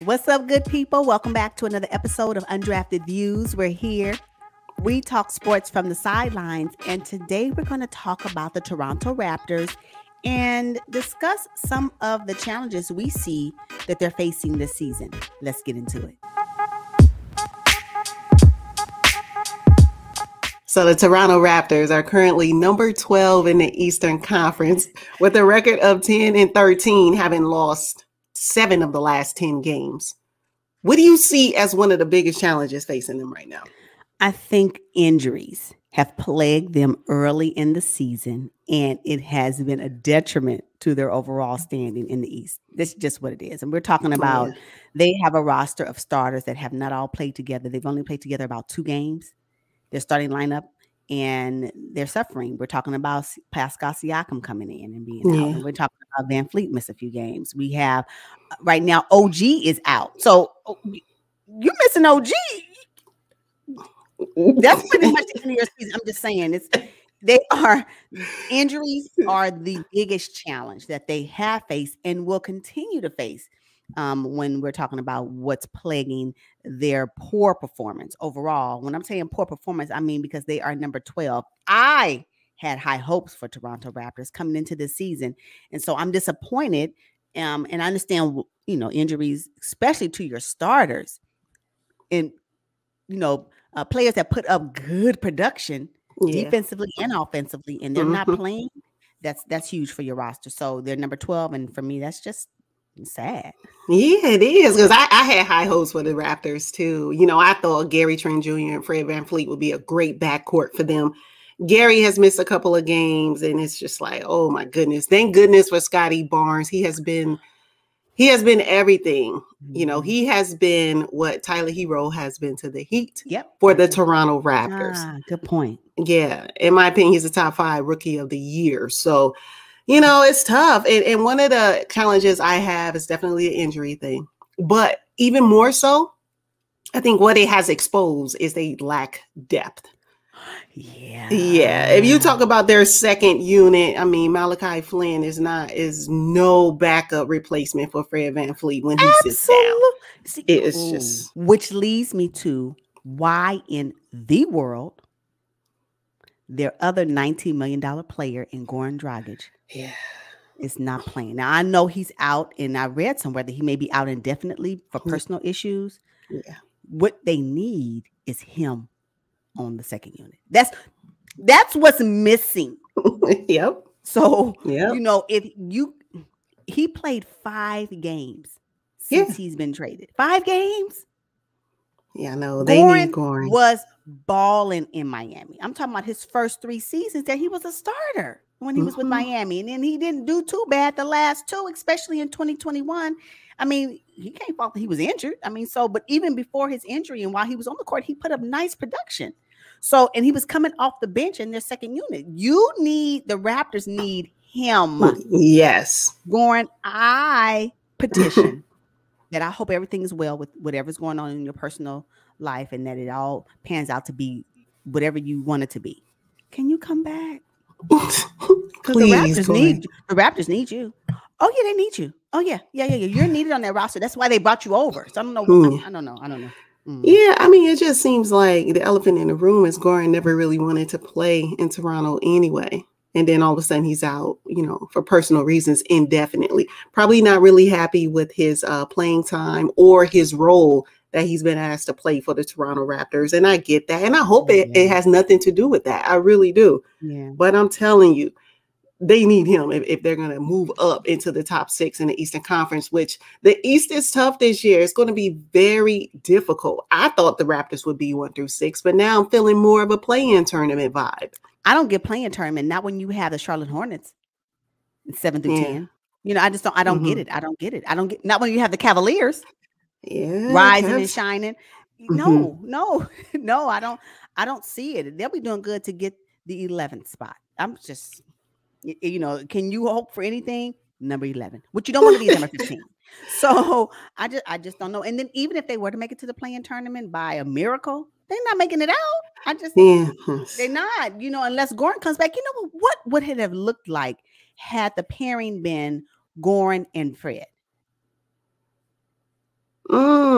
What's up, good people? Welcome back to another episode of Undrafted Views. We're here. We talk sports from the sidelines, and today we're going to talk about the Toronto Raptors and discuss some of the challenges we see that they're facing this season. Let's get into it. So the Toronto Raptors are currently number 12 in the Eastern Conference with a record of 10-13, having lost 7 of the last 10 games. What do you see as one of the biggest challenges facing them right now? I think injuries have plagued them early in the season, and it has been a detriment to their overall standing in the East. That's just what it is. And we're talking about They have a roster of starters that have not all played together. They've only played together about 2 games. Their starting lineup, and they're suffering. We're talking about Pascal Siakam coming in and being out. And we're talking about Vanvleet miss a few games. We have right now OG is out. So you're missing OG. That's pretty much the end of your season. I'm just saying injuries are the biggest challenge that they have faced and will continue to face. When we're talking about what's plaguing their poor performance overall. When I'm saying poor performance, I mean because they are number 12. I had high hopes for Toronto Raptors coming into this season, and so I'm disappointed. And I understand, injuries, especially to your starters, and players that put up good production defensively and offensively, and they're not playing. That's huge for your roster. So they're number 12, and for me, that's just sad. Yeah, it is, because I had high hopes for the Raptors too. I thought Gary Trent Jr. and Fred VanVleet would be a great backcourt for them. Gary has missed a couple of games, and it's just like, oh my goodness. Thank goodness for Scottie Barnes. He has been everything. He has been what Tyler Hero has been to the Heat for the Toronto Raptors. Good point. Yeah, in my opinion, he's a top 5 rookie of the year. So it's tough. And one of the challenges I have is definitely the injury thing. But even more so, I think what it has exposed is they lack depth. Yeah. If you talk about their second unit, I mean, Malachi Flynn is no backup replacement for Fred VanVleet when he sits down. It's just. Which leads me to why in the world their other $19 million player in Goran Dragic is not playing. Now, I know he's out, and I read somewhere that he may be out indefinitely for personal issues. Yeah. What they need is him on the second unit. That's what's missing. Yep. So, he played 5 games since he's been traded. 5 games? Yeah, I know. They need Goran. Was balling in Miami. I'm talking about his first 3 seasons that he was a starter when he was with Miami. And then he didn't do too bad the last 2, especially in 2021. I mean, he can't fault that he was injured. But even before his injury and while he was on the court, he put up nice production. So, and he was coming off the bench in their second unit. The Raptors need him. Yes. Goran, I petition that I hope everything is well with whatever's going on in your personal life, and that it all pans out to be whatever you want it to be. Can you come back? Please, the Raptors need you. Oh yeah, they need you. Oh yeah. You're needed on that roster. That's why they brought you over. So I don't know. I don't know. Yeah, it just seems like the elephant in the room is Goran never really wanted to play in Toronto anyway. And then all of a sudden he's out, for personal reasons indefinitely. Probably not really happy with his playing time or his role that he's been asked to play for the Toronto Raptors. And I get that. And I hope it has nothing to do with that. I really do. Yeah. But I'm telling you, they need him if they're going to move up into the top 6 in the Eastern Conference, which the East is tough this year. It's going to be very difficult. I thought the Raptors would be 1 through 6, but now I'm feeling more of a play-in tournament vibe. I don't get play-in tournament, not when you have the Charlotte Hornets 7 through 10. I don't get it. I don't get it. Not when you have the Cavaliers rising and shining. No, I don't see it. They'll be doing good to get the 11th spot. I'm just, can you hope for anything? Number 11, which you don't want to be number 15. So I just don't know. And then even if they were to make it to the play-in tournament by a miracle, they're not making it out. They're not, unless Goran comes back. What would it have looked like had the pairing been Goran and Fred?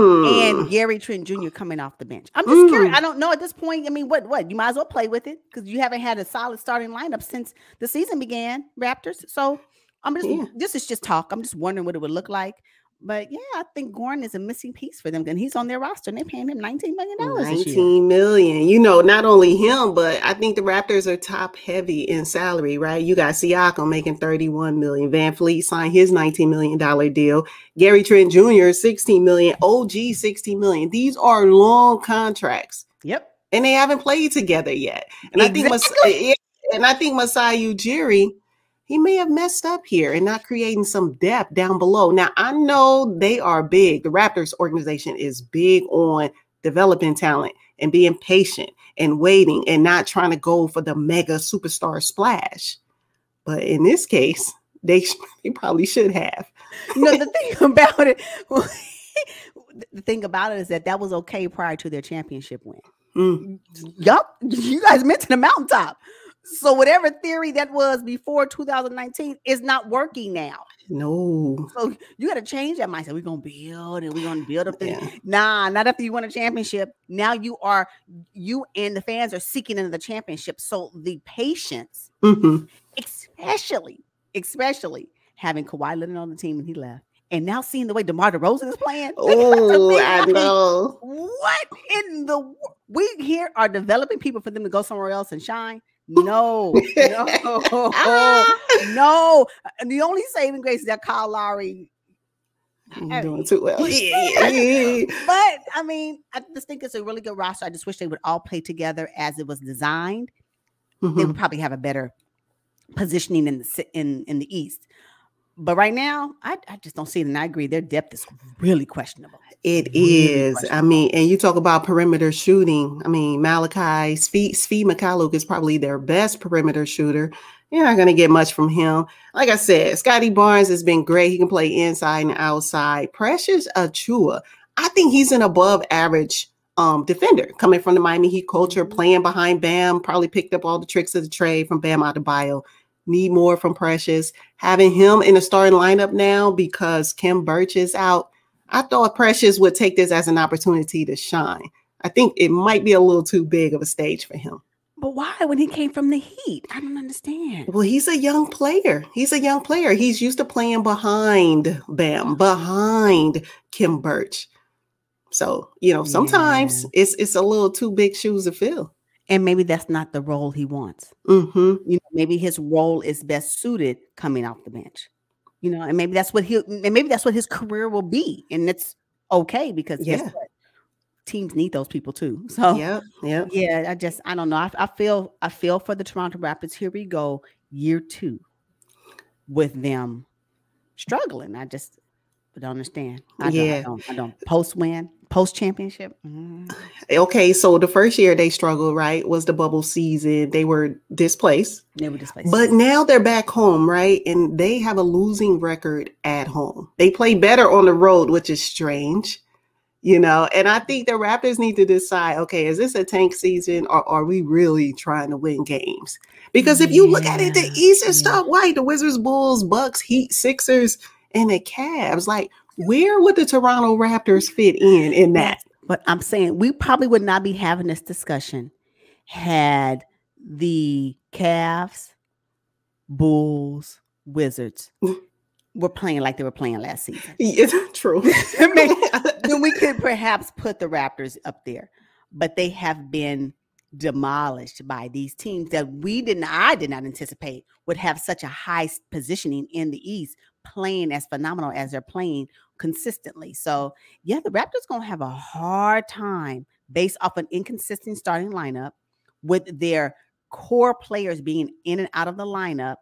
and Gary Trent Jr. coming off the bench. I'm just curious. I don't know at this point. I mean, what? You might as well play with it because you haven't had a solid starting lineup since the season began, Raptors. So I'm just this is just talk. I'm just wondering what it would look like. But yeah, I think Goran is a missing piece for them. And he's on their roster and they're paying him $19 million this year. $19 million. You know, not only him, but I think the Raptors are top heavy in salary, right? You got Siakam making $31 million. Vanvleet signed his $19 million deal. Gary Trent Jr. $16 million. OG $16 million. These are long contracts. Yep. And they haven't played together yet. And I think Masai Ujiri, he may have messed up here and not creating some depth down below. Now, I know they are big. The Raptors organization is big on developing talent and being patient and waiting and not trying to go for the mega superstar splash. But in this case, they probably should have. You know, the thing about it is that was okay prior to their championship win. Yup, you guys mentioned the mountaintop. So whatever theory that was before 2019 is not working now. No. So you got to change that mindset. We're going to build and we're going to build up. Nah, not after you win a championship. Now you and the fans are seeking into the championship. So the patience, especially having Kawhi Leonard on the team when he left. And now seeing the way DeMar DeRozan is playing. Oh, I know. What in the we here are developing people for them to go somewhere else and shine. No. No. And the only saving grace is that Kyle Lowry doing too well. But I mean, I just think it's a really good roster. I just wish they would all play together as it was designed. They would probably have a better positioning in the East. But right now, I just don't see it. And I agree, their depth is really questionable. It is. I mean, and you talk about perimeter shooting. I mean, Malachi, Svi Mykhailiuk is probably their best perimeter shooter. You're not going to get much from him. Like I said, Scottie Barnes has been great. He can play inside and outside. Precious Achiuwa, I think he's an above average defender coming from the Miami Heat culture, playing behind Bam, probably picked up all the tricks of the trade from Bam Adebayo. Need more from Precious. Having him in the starting lineup now because Kim Birch is out, I thought Precious would take this as an opportunity to shine. I think it might be a little too big of a stage for him. But why when he came from the Heat? I don't understand. Well, he's a young player. He's used to playing behind Bam, behind Kim Birch. So, you know, sometimes it's a little too big shoes to fill. And maybe that's not the role he wants. You know, maybe his role is best suited coming off the bench. You know, and maybe that's what his career will be, and it's okay because guess what? Teams need those people too. So yeah, I don't know. I feel for the Toronto Raptors. Here we go, year 2 with them struggling. I just don't understand. I don't. Post championship. Okay, so the first year they struggled, right? Was the bubble season. They were displaced. But now they're back home, right? And they have a losing record at home. They play better on the road, which is strange, you know. And I think the Raptors need to decide, okay, is this a tank season or are we really trying to win games? Because if you look at it, the East is top white. The Wizards, Bulls, Bucks, Heat, Sixers, and the Cavs. Like, where would the Toronto Raptors fit in that? But I'm saying we probably would not be having this discussion had the Cavs, Bulls, Wizards were playing like they were playing last season. It's true. Then we could perhaps put the Raptors up there. But they have been demolished by these teams that I did not anticipate would have such a high positioning in the East, playing as phenomenal as they're playing consistently. So yeah, the Raptors gonna have a hard time based off an inconsistent starting lineup with their core players being in and out of the lineup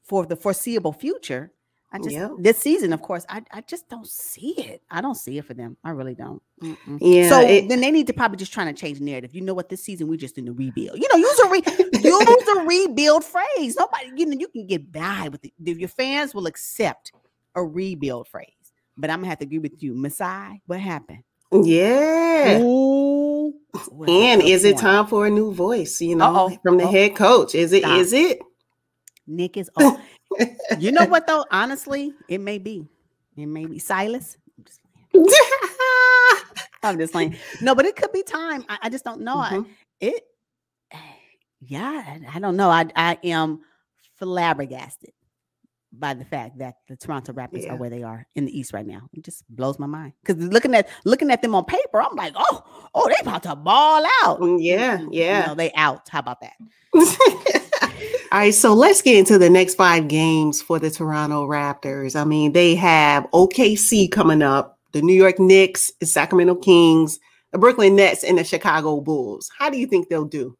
for the foreseeable future. This season, of course, I just don't see it. I don't see it for them. I really don't. Yeah. So then they need to probably just try to change the narrative. You know what? This season we just in the rebuild. You know, use a rebuild phrase. Nobody, you know, you can get by with it. Your fans will accept a rebuild phrase. But I'm gonna have to agree with you, Masai. What happened? Yeah. Ooh, and is it time for a new voice? You know, from the head coach? Is it? Is it? Nick is. You know what though? Honestly, it may be. Silas. I'm just I'm just playing. No, but it could be time. I just don't know. I don't know. I am flabbergasted by the fact that the Toronto Raptors are where they are in the East right now. It just blows my mind. Because looking at them on paper, I'm like, oh, they about to ball out. Yeah. No, they out. How about that? All right, so let's get into the next 5 games for the Toronto Raptors. I mean, they have OKC coming up, the New York Knicks, the Sacramento Kings, the Brooklyn Nets, and the Chicago Bulls. How do you think they'll do?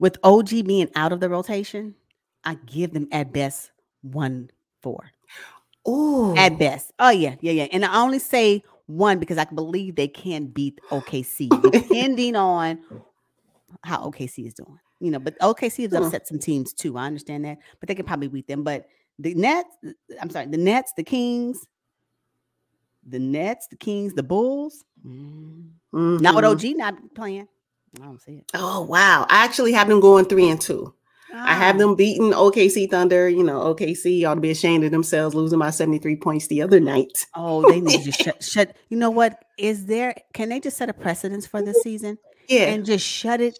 With OG being out of the rotation, I give them at best 1-4. Oh, at best. Oh yeah. And I only say 1 because I believe they can beat OKC, depending on how OKC is doing. But OKC has upset some teams too. I understand that, but they can probably beat them. But the Nets, the Kings, the Bulls. Now with OG not playing, I don't see it. Oh wow! I actually have them going 3-2. I have them beating OKC Thunder. OKC ought to be ashamed of themselves losing by 73 points the other night. Oh, they need to just shut. You know what? Can they just set a precedence for this season? Yeah. And just shut it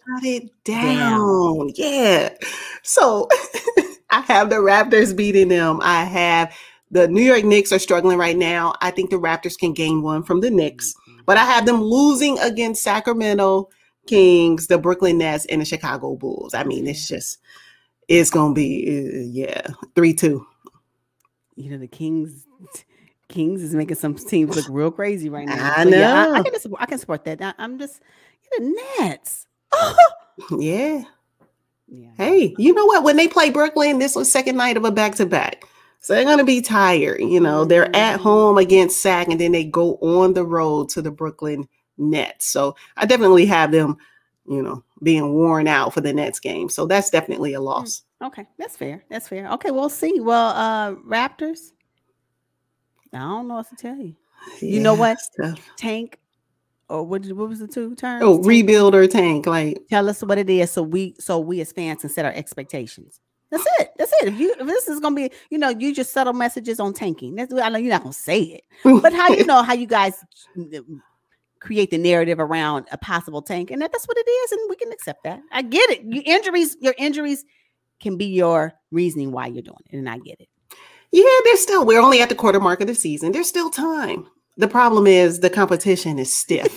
down. Yeah. So I have the Raptors beating them. I have the New York Knicks are struggling right now. I think the Raptors can gain 1 from the Knicks, but I have them losing against Sacramento Kings, the Brooklyn Nets, and the Chicago Bulls. I mean, it's going to be, 3-2. The Kings is making some teams look real crazy right now. I know. Yeah, I can support that. I'm just the Nets. Yeah. Hey, you know what? When they play Brooklyn, this was second night of a back-to-back. So they're going to be tired. They're at home against Sac, and then they go on the road to the Brooklyn Nets. So I definitely have them, being worn out for the Nets game. So that's definitely a loss. Okay. That's fair. Okay. We'll see. Well, Raptors, I don't know what to tell you. You know what? Tank. Or what was the 2 terms? Oh, rebuild or tank. Like, tell us what it is, so we as fans can set our expectations. That's it. If this is gonna be, you just subtle messages on tanking. I know you're not gonna say it, but how you guys create the narrative around a possible tank, and that's what it is, and we can accept that. I get it. Your injuries can be your reasoning why you're doing it, and I get it. Yeah, we're only at the quarter mark of the season. There's still time. The problem is the competition is stiff.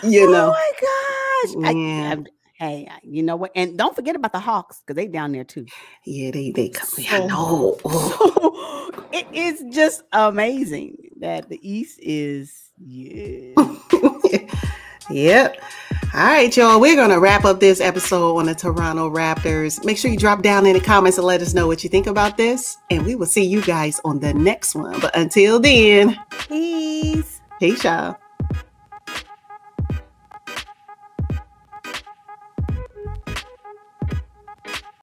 Oh my gosh. Hey, you know what? And don't forget about the Hawks, because they down there too. Yeah, they come. I know. It is just amazing that the East is Yep. All right, y'all. We're going to wrap up this episode on the Toronto Raptors. Make sure you drop down in the comments and let us know what you think about this. And we will see you guys on the next one. But until then, peace. Peace, y'all.